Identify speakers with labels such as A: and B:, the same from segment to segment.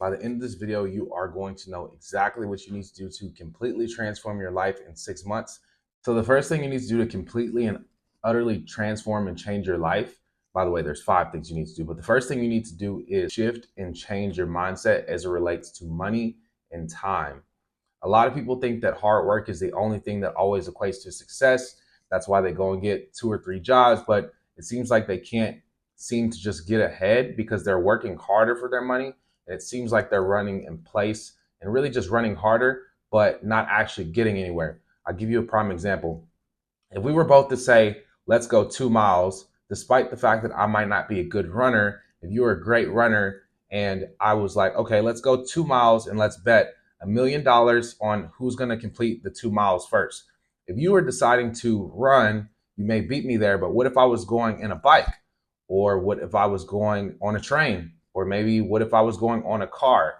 A: By the end of this video, you are going to know exactly what you need to do to completely transform your life in 6 months. So the first thing you need to do to completely and utterly transform and change your life, by the way, there's 5 things you need to do, but the first thing you need to do is shift and change your mindset as it relates to money and time. A lot of people think that hard work is the only thing that always equates to success. That's why they go and get 2 or 3 jobs, but it seems like they can't seem to just get ahead because they're working harder for their money. And it seems like they're running in place and really just running harder, but not actually getting anywhere. I'll give you a prime example. If we were both to say, let's go 2 miles, despite the fact that I might not be a good runner, if you were a great runner and I was like, okay, let's go 2 miles and let's bet $1 million on who's going to complete the 2 miles first. If you were deciding to run, you may beat me there, but what if I was going in a bike? Or what if I was going on a train? Or maybe what if I was going on a car?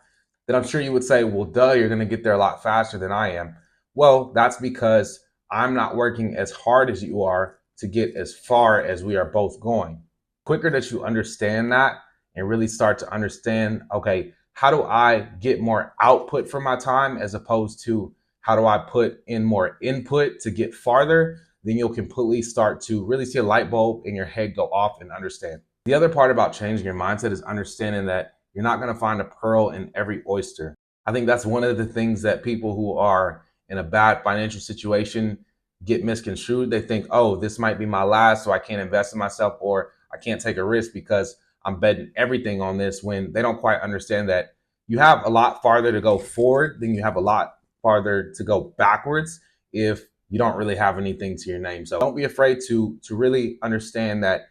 A: Then I'm sure you would say, well, duh, you're going to get there a lot faster than I am. Well, that's because I'm not working as hard as you are to get as far as we are both going. Quicker that you understand that and really start to understand, okay, how do I get more output from my time as opposed to how do I put in more input to get farther, then you'll completely start to really see a light bulb in your head go off and understand. The other part about changing your mindset is understanding that you're not going to find a pearl in every oyster. I think that's one of the things that people who are in a bad financial situation get misconstrued. They think, oh, this might be my last, so I can't invest in myself, or I can't take a risk because I'm betting everything on this, when they don't quite understand that you have a lot farther to go forward than you have a lot farther to go backwards if you don't really have anything to your name. So don't be afraid to really understand that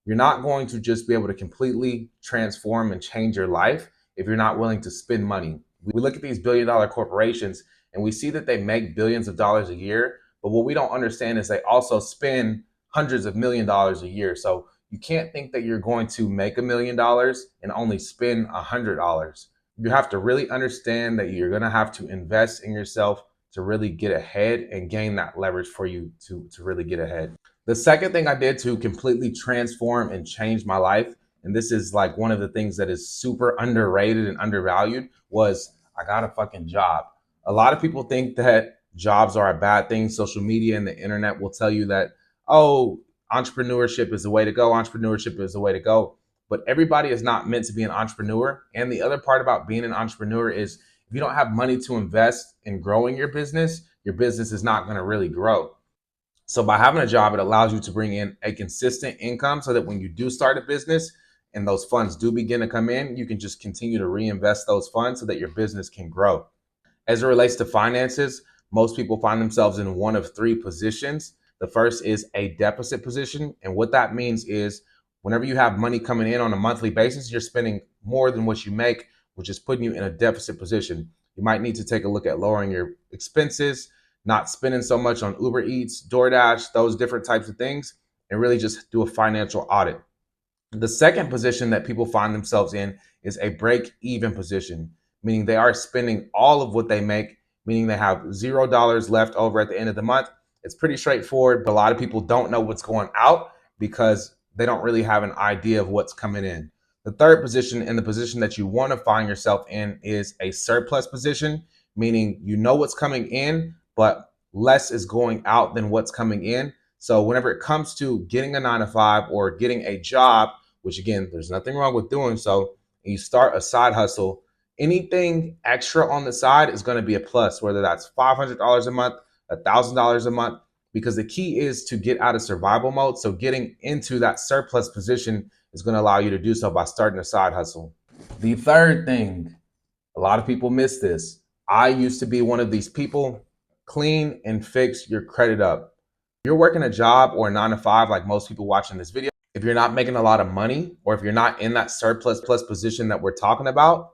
A: you're not going to just be able to completely transform and change your life if you're not willing to spend money. We look at these billion-dollar corporations and we see that they make billions of dollars a year, but what we don't understand is they also spend hundreds of $1,000,000 a year. So you can't think that you're going to make $1,000,000 and only spend $100. You have to really understand that you're going to have to invest in yourself to really get ahead and gain that leverage for you to really get ahead. The second thing I did to completely transform and change my life, and this is like one of the things that is super underrated and undervalued, was I got a fucking job. A lot of people think that jobs are a bad thing. Social media and the internet will tell you that, oh, entrepreneurship is the way to go. Entrepreneurship is the way to go. But everybody is not meant to be an entrepreneur. And the other part about being an entrepreneur is if you don't have money to invest in growing your business is not going to really grow. So by having a job, it allows you to bring in a consistent income so that when you do start a business and those funds do begin to come in, you can just continue to reinvest those funds so that your business can grow. As it relates to finances, most people find themselves in one of 3 positions. The first is a deficit position. And what that means is whenever you have money coming in on a monthly basis, you're spending more than what you make, which is putting you in a deficit position. You might need to take a look at lowering your expenses, not spending so much on Uber Eats, DoorDash, those different types of things, and really just do a financial audit. The second position that people find themselves in is a break-even position, meaning they are spending all of what they make, meaning they have $0 left over at the end of the month. It's pretty straightforward, but a lot of people don't know what's going out because they don't really have an idea of what's coming in. The third position, and the position that you want to find yourself in, is a surplus position, meaning you know what's coming in, but less is going out than what's coming in. So whenever it comes to getting a 9 to 5 or getting a job, which again, there's nothing wrong with doing so, and you start a side hustle, anything extra on the side is going to be a plus, whether that's $500 a month, $1,000 a month, because the key is to get out of survival mode. So getting into that surplus position is going to allow you to do so by starting a side hustle. The third thing, a lot of people miss this. I used to be one of these people. Clean and fix your credit up. If you're working a job or a 9 to 5, like most people watching this video, if you're not making a lot of money, or if you're not in that surplus plus position that we're talking about,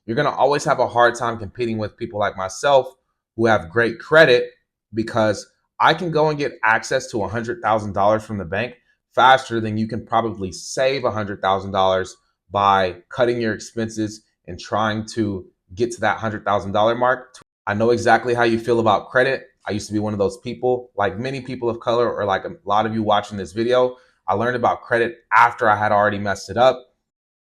A: you're going to always have a hard time competing with people like myself who have great credit, because I can go and get access to $100,000 from the bank faster than you can probably save $100,000 by cutting your expenses and trying to get to that $100,000 mark. I know exactly how you feel about credit. I used to be one of those people, like many people of color, or like a lot of you watching this video. I learned about credit after I had already messed it up.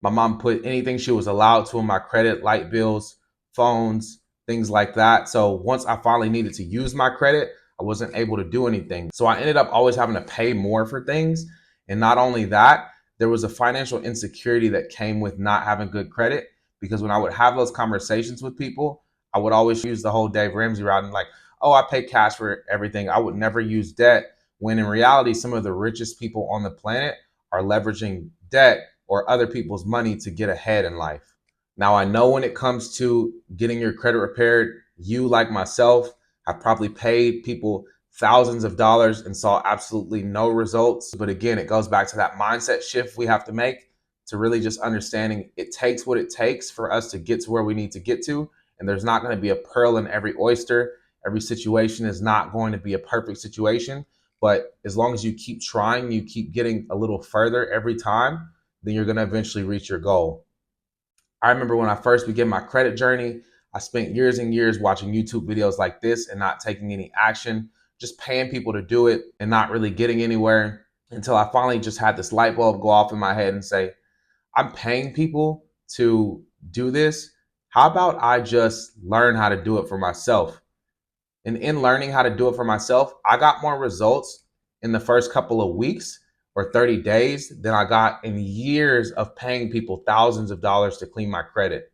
A: My mom put anything she was allowed to in my credit, light bills, phones, things like that. So once I finally needed to use my credit, I wasn't able to do anything. So I ended up always having to pay more for things. And not only that, there was a financial insecurity that came with not having good credit, because when I would have those conversations with people, I would always use the whole Dave Ramsey route and like, oh, I pay cash for everything. I would never use debt. When in reality, some of the richest people on the planet are leveraging debt or other people's money to get ahead in life. Now, I know when it comes to getting your credit repaired, you, like myself, have probably paid people thousands of dollars and saw absolutely no results. But again, it goes back to that mindset shift we have to make, to really just understanding it takes what it takes for us to get to where we need to get to. And there's not going to be a pearl in every oyster. Every situation is not going to be a perfect situation. But as long as you keep trying, you keep getting a little further every time, then you're going to eventually reach your goal. I remember when I first began my credit journey, I spent years and years watching YouTube videos like this and not taking any action, just paying people to do it and not really getting anywhere, until I finally just had this light bulb go off in my head and say, I'm paying people to do this. How about I just learn how to do it for myself? And in learning how to do it for myself, I got more results in the first couple of weeks or 30 days than I got in years of paying people thousands of dollars to clean my credit.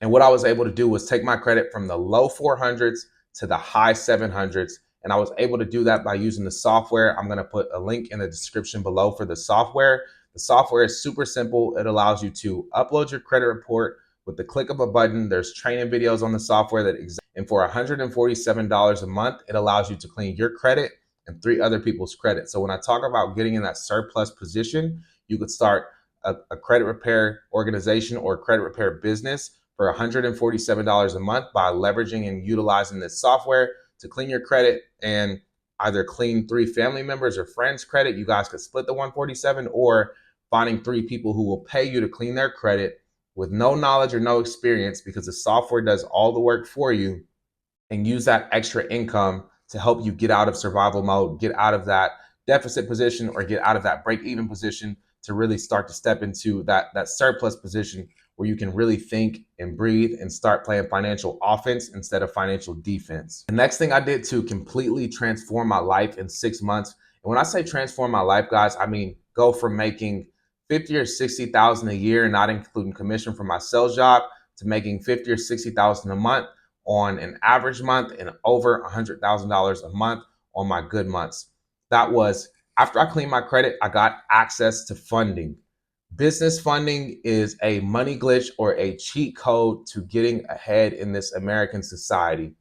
A: And what I was able to do was take my credit from the low 400s to the high 700s. And I was able to do that by using the software. I'm going to put a link in the description below for the software. The software is super simple. It allows you to upload your credit report with the click of a button. There's training videos on the software that exist. And for $147 a month, it allows you to clean your credit and 3 other people's credit. So when I talk about getting in that surplus position, you could start a credit repair organization or credit repair business for $147 a month by leveraging and utilizing this software to clean your credit and either clean 3 family members or friends' credit. You guys could split the 147, or finding 3 people who will pay you to clean their credit with no knowledge or no experience, because the software does all the work for you, and use that extra income to help you get out of survival mode, get out of that deficit position, or get out of that break even position to really start to step into that surplus position where you can really think and breathe and start playing financial offense instead of financial defense. The next thing I did to completely transform my life in 6 months, and when I say transform my life, guys, I mean go from making 50 or 60,000 a year, not including commission from my sales job, to making 50 or 60,000 a month on an average month, and over $100,000 a month on my good months. That was after I cleaned my credit. I got access to funding. Business funding is a money glitch or a cheat code to getting ahead in this American society.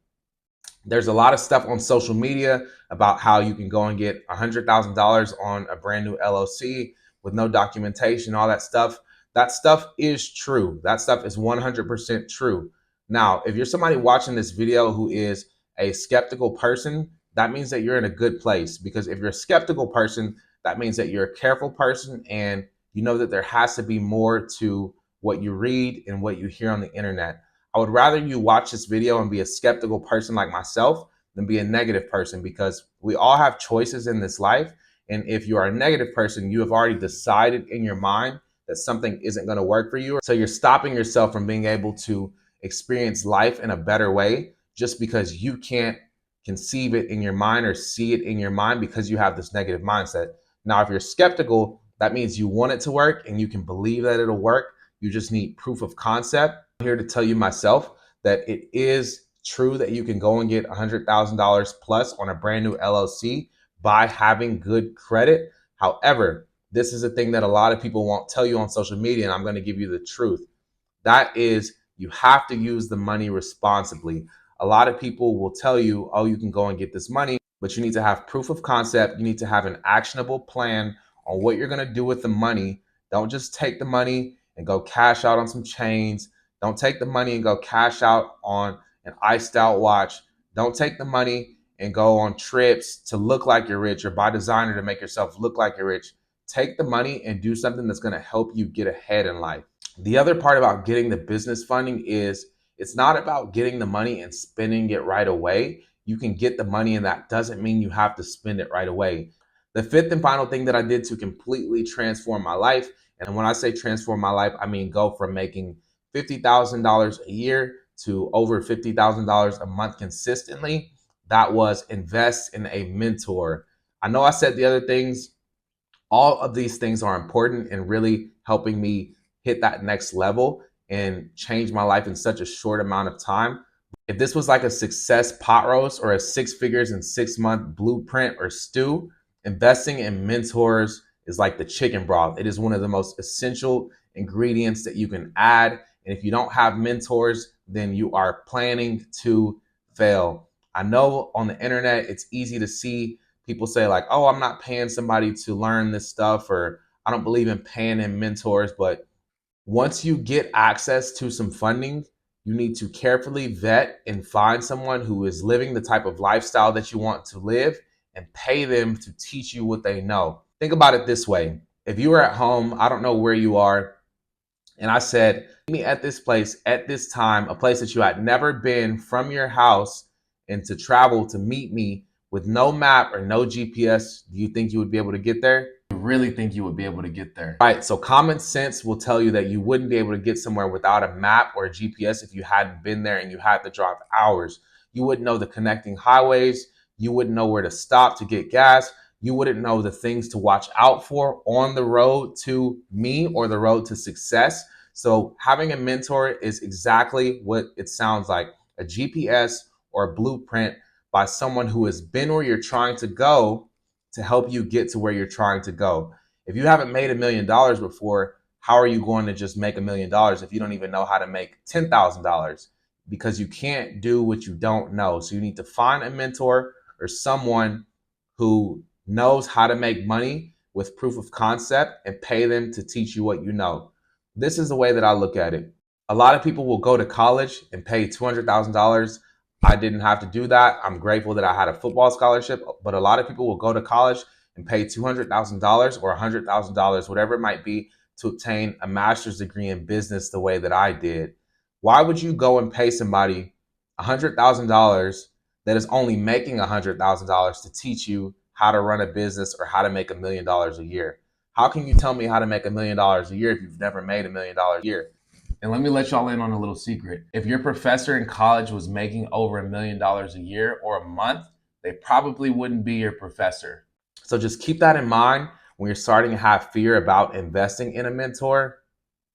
A: There's a lot of stuff on social media about how you can go and get $100,000 on a brand new LLC with no documentation, all that stuff. That stuff is true. That stuff is 100% true. Now, if you're somebody watching this video who is a skeptical person, that means that you're in a good place. Because if you're a skeptical person, that means that you're a careful person, and you know that there has to be more to what you read and what you hear on the internet. I would rather you watch this video and be a skeptical person like myself than be a negative person, because we all have choices in this life. And if you are a negative person, you have already decided in your mind that something isn't going to work for you. So you're stopping yourself from being able to experience life in a better way just because you can't conceive it in your mind or see it in your mind because you have this negative mindset. Now, if you're skeptical, that means you want it to work and you can believe that it'll work. You just need proof of concept. I'm here to tell you myself that it is true that you can go and get $100,000 plus on a brand new LLC by having good credit. However, this is a thing that a lot of people won't tell you on social media, and I'm going to give you the truth. That is, you have to use the money responsibly. A lot of people will tell you, oh, you can go and get this money, but you need to have proof of concept. You need to have an actionable plan on what you're going to do with the money. Don't just take the money and go cash out on some chains. Don't take the money and go cash out on an iced out watch. Don't take the money and go on trips to look like you're rich, or buy designer to make yourself look like you're rich. Take the money and do something that's going to help you get ahead in life. The other part about getting the business funding is it's not about getting the money and spending it right away. You can get the money, and that doesn't mean you have to spend it right away. The fifth and final thing that I did to completely transform my life And when I say transform my life, I mean go from making $50,000 a year to over $50,000 a month consistently. That was invest in a mentor. I know I said the other things. All of these things are important in really helping me hit that next level and change my life in such a short amount of time. If this was like a success pot roast or a 6 figures in 6 month blueprint or stew, investing in mentors is like the chicken broth. It is one of the most essential ingredients that you can add. And if you don't have mentors, then you are planning to fail. I know on the internet, it's easy to see people say like, oh, I'm not paying somebody to learn this stuff, or I don't believe in paying in mentors. But once you get access to some funding, you need to carefully vet and find someone who is living the type of lifestyle that you want to live and pay them to teach you what they know. Think about it this way. If you were at home, I don't know where you are, and I said, meet me at this place at this time, a place that you had never been from your house, and to travel to meet me with no map or no GPS, do you think you would be able to get there? You really think you would be able to get there? Right. So common sense will tell you that you wouldn't be able to get somewhere without a map or a GPS if you hadn't been there and you had to drive hours. You wouldn't know the connecting highways. You wouldn't know where to stop to get gas. You wouldn't know the things to watch out for on the road to me or the road to success. So having a mentor is exactly what it sounds like, a GPS or a blueprint by someone who has been where you're trying to go to help you get to where you're trying to go. If you haven't made $1 million before, how are you going to just make $1 million if you don't even know how to make $10,000? Because you can't do what you don't know. So you need to find a mentor or someone who knows how to make money with proof of concept and pay them to teach you what you know. This is the way that I look at it. A lot of people will go to college and pay $200,000. I didn't have to do that. I'm grateful that I had a football scholarship, but a lot of people will go to college and pay $200,000 or $100,000, whatever it might be, to obtain a master's degree in business the way that I did. Why would you go and pay somebody $100,000 that is only making $100,000 to teach you how to run a business or how to make $1 million a year? How can you tell me how to make $1 million a year if you've never made $1 million a year? And let me let y'all in on a little secret. If your professor in college was making over $1 million a year or a month, they probably wouldn't be your professor. So just keep that in mind when you're starting to have fear about investing in a mentor,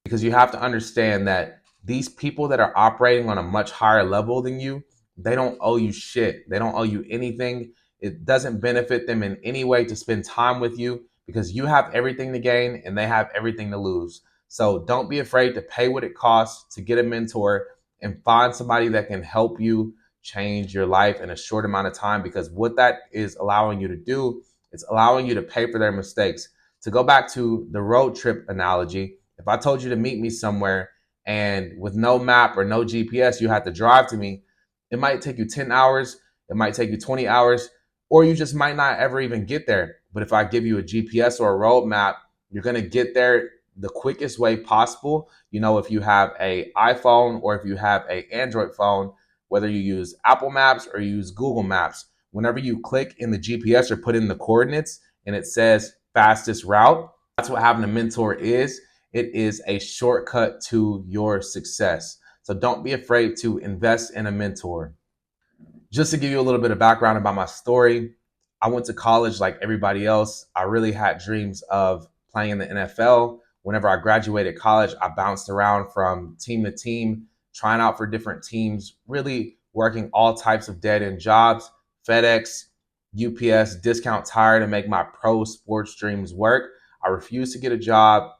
A: because you have to understand that these people that are operating on a much higher level than you, they don't owe you shit. They don't owe you anything. It doesn't benefit them in any way to spend time with you because you have everything to gain and they have everything to lose. So don't be afraid to pay what it costs to get a mentor and find somebody that can help you change your life in a short amount of time, because what that is allowing you to do, it's allowing you to pay for their mistakes. To go back to the road trip analogy, if I told you to meet me somewhere and with no map or no GPS, you had to drive to me, it might take you 10 hours, it might take you 20 hours, or you just might not ever even get there. But if I give you a GPS or a road map, you're going to get there the quickest way possible. You know, if you have a iPhone or if you have a Android phone, whether you use Apple Maps or you use Google Maps, whenever you click in the GPS or put in the coordinates and it says fastest route, that's what having a mentor is. It is a shortcut to your success. So don't be afraid to invest in a mentor. Just to give you a little bit of background about my story, I went to college like everybody else. I really had dreams of playing in the NFL. Whenever I graduated college, I bounced around from team to team, trying out for different teams, really working all types of dead-end jobs, FedEx, UPS, discount tire to make my pro sports dreams work. I refused to get a job.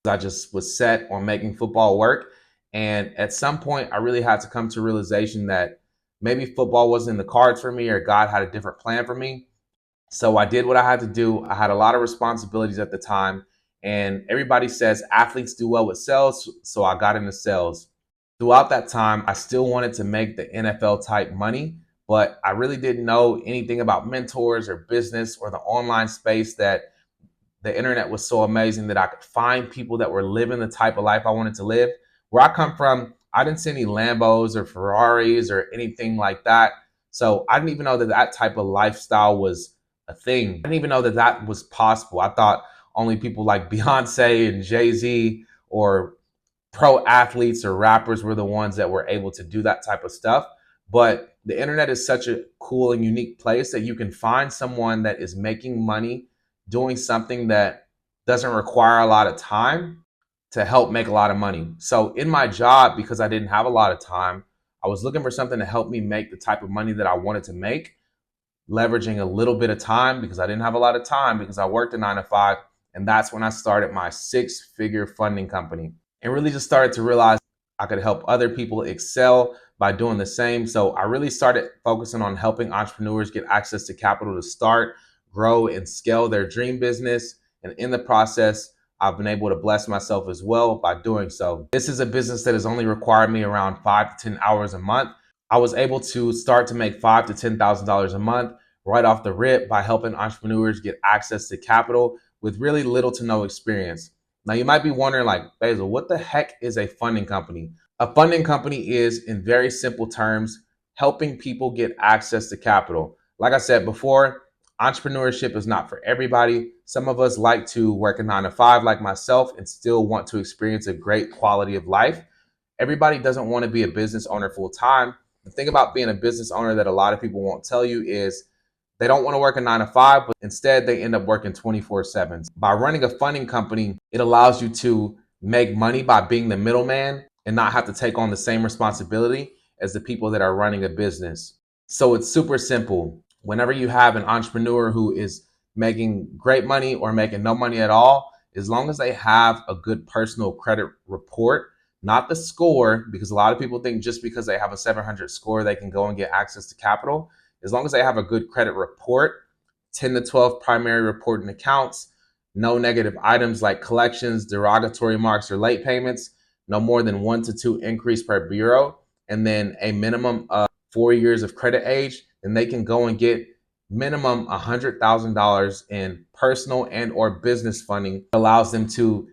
A: I just was set on making football work. And at some point, I really had to come to a realization that maybe football wasn't in the cards for me or God had a different plan for me. So I did what I had to do. I had a lot of responsibilities at the time. And everybody says athletes do well with sales. So I got into sales. Throughout that time, I still wanted to make the NFL type money, but I really didn't know anything about mentors or business or the online space. That the internet was so amazing that I could find people that were living the type of life I wanted to live. Where I come from, I didn't see any Lambos or Ferraris or anything like that. So I didn't even know that that type of lifestyle was a thing. I didn't even know that that was possible. I thought only people like Beyonce and Jay-Z or pro athletes or rappers were the ones that were able to do that type of stuff. But the internet is such a cool and unique place that you can find someone that is making money doing something that doesn't require a lot of time to help make a lot of money. So in my job, because I didn't have a lot of time, I was looking for something to help me make the type of money that I wanted to make, leveraging a little bit of time because I didn't have a lot of time because I worked a 9 to 5. And that's when I started my 6-figure funding company and really just started to realize I could help other people excel by doing the same. So I really started focusing on helping entrepreneurs get access to capital to start, grow, and scale their dream business. And in the process, I've been able to bless myself as well by doing so. This is a business that has only required me around 5 to 10 hours a month. I was able to start to make $5,000 to $10,000 a month right off the rip by helping entrepreneurs get access to capital with really little to no experience. Now you might be wondering, like, Basil, what the heck is a funding company? A funding company is, in very simple terms, helping people get access to capital. Like I said before, entrepreneurship is not for everybody. Some of us like to work a 9 to 5 like myself and still want to experience a great quality of life. Everybody doesn't want to be a business owner full time. The thing about being a business owner that a lot of people won't tell you is they don't want to work a 9 to 5, but instead they end up working 24/7. By running a funding company, it allows you to make money by being the middleman and not have to take on the same responsibility as the people that are running a business. So it's super simple. Whenever you have an entrepreneur who is making great money or making no money at all, as long as they have a good personal credit report, not the score, because a lot of people think just because they have a 700 score, they can go and get access to capital. As long as they have a good credit report, 10 to 12 primary reporting accounts, no negative items like collections, derogatory marks, or late payments, no more than 1 to 2 increase per bureau, and then a minimum of 4 years of credit age, then they can go and get minimum $100,000 in personal and or business funding. It allows them to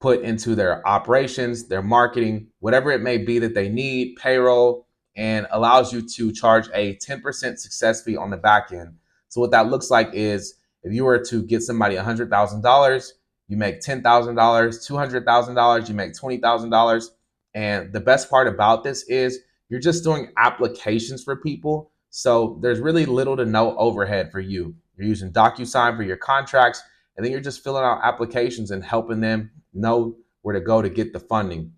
A: put into their operations, their marketing, whatever it may be that they need, payroll, and allows you to charge a 10% success fee on the back end. So what that looks like is if you were to get somebody $100,000, you make $10,000, $200,000, you make $20,000. And the best part about this is you're just doing applications for people. So there's really little to no overhead for you. You're using DocuSign for your contracts, and then you're just filling out applications and helping them know where to go to get the funding.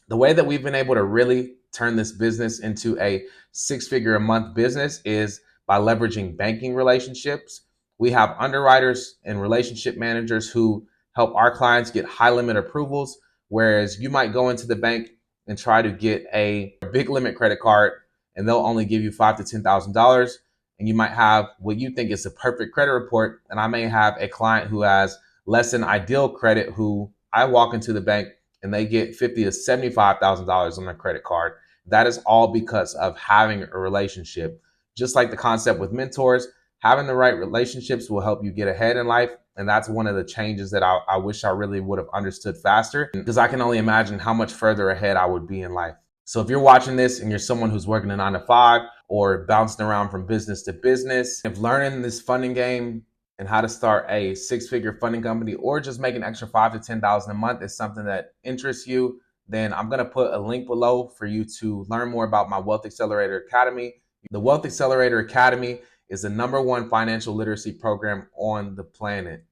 A: The way that we've been able to really turn this business into a 6-figure a month business is by leveraging banking relationships. We have underwriters and relationship managers who help our clients get high limit approvals, whereas you might go into the bank and try to get a big limit credit card and they'll only give you $5,000 to $10,000. And you might have what you think is a perfect credit report. And I may have a client who has less than ideal credit who I walk into the bank and they get $50,000 to $75,000 on their credit card. That is all because of having a relationship. Just like the concept with mentors, having the right relationships will help you get ahead in life. And that's one of the changes that I wish I really would have understood faster, because I can only imagine how much further ahead I would be in life. So if you're watching this and you're someone who's working a 9 to 5 or bouncing around from business to business, if learning this funding game and how to start a 6-figure funding company or just make an extra 5,000 to 10,000 a month is something that interests you, then I'm going to put a link below for you to learn more about my Wealth Accelerator Academy. The Wealth Accelerator Academy is the #1 financial literacy program on the planet.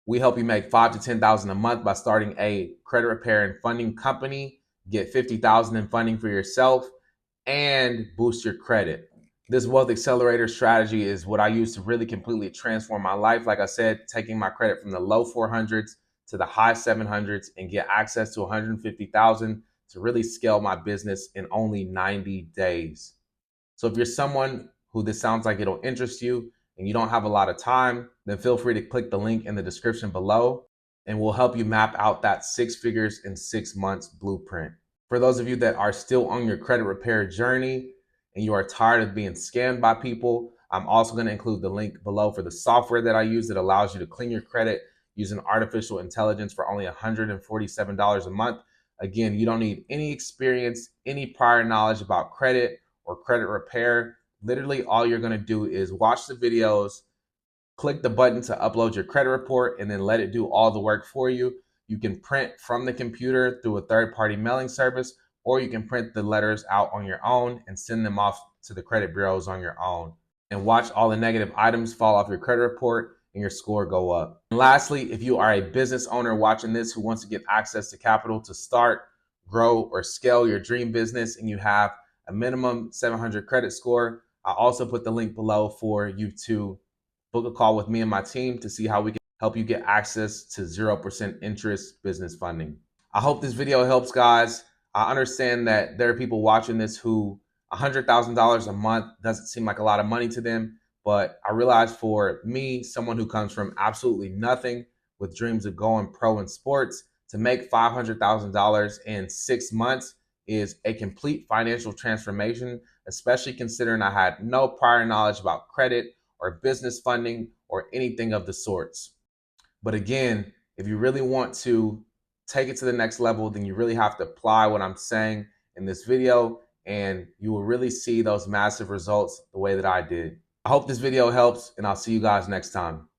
A: We help you make 5,000 to 10,000 a month by starting a credit repair and funding company, get 50,000 in funding for yourself, and boost your credit. This Wealth Accelerator strategy is what I use to really completely transform my life. Like I said, taking my credit from the low 400s to the high 700s and get access to 150,000 to really scale my business in only 90 days. So if you're someone who this sounds like it'll interest you and you don't have a lot of time, then feel free to click the link in the description below and we'll help you map out that 6 figures in 6 months blueprint. For those of you that are still on your credit repair journey and you are tired of being scammed by people, I'm also going to include the link below for the software that I use that allows you to clean your credit using artificial intelligence for only $147 a month. Again, you don't need any experience, any prior knowledge about credit or credit repair. Literally all you're going to do is watch the videos, Click the button to upload your credit report and then let it do all the work for you. You can print from the computer through a third-party mailing service, or you can print the letters out on your own and send them off to the credit bureaus on your own. And watch all the negative items fall off your credit report and your score go up. And lastly, if you are a business owner watching this who wants to get access to capital to start, grow, or scale your dream business, and you have a minimum 700 credit score, I'll also put the link below for you to book a call with me and my team to see how we can help you get access to 0% interest business funding. I hope this video helps, guys. I understand that there are people watching this who $100,000 a month doesn't seem like a lot of money to them, but I realize for me, someone who comes from absolutely nothing with dreams of going pro in sports, to make $500,000 in 6 months is a complete financial transformation, especially considering I had no prior knowledge about credit or business funding or anything of the sorts. But again, if you really want to take it to the next level, then you really have to apply what I'm saying in this video, and you will really see those massive results the way that I did. I hope this video helps, and I'll see you guys next time.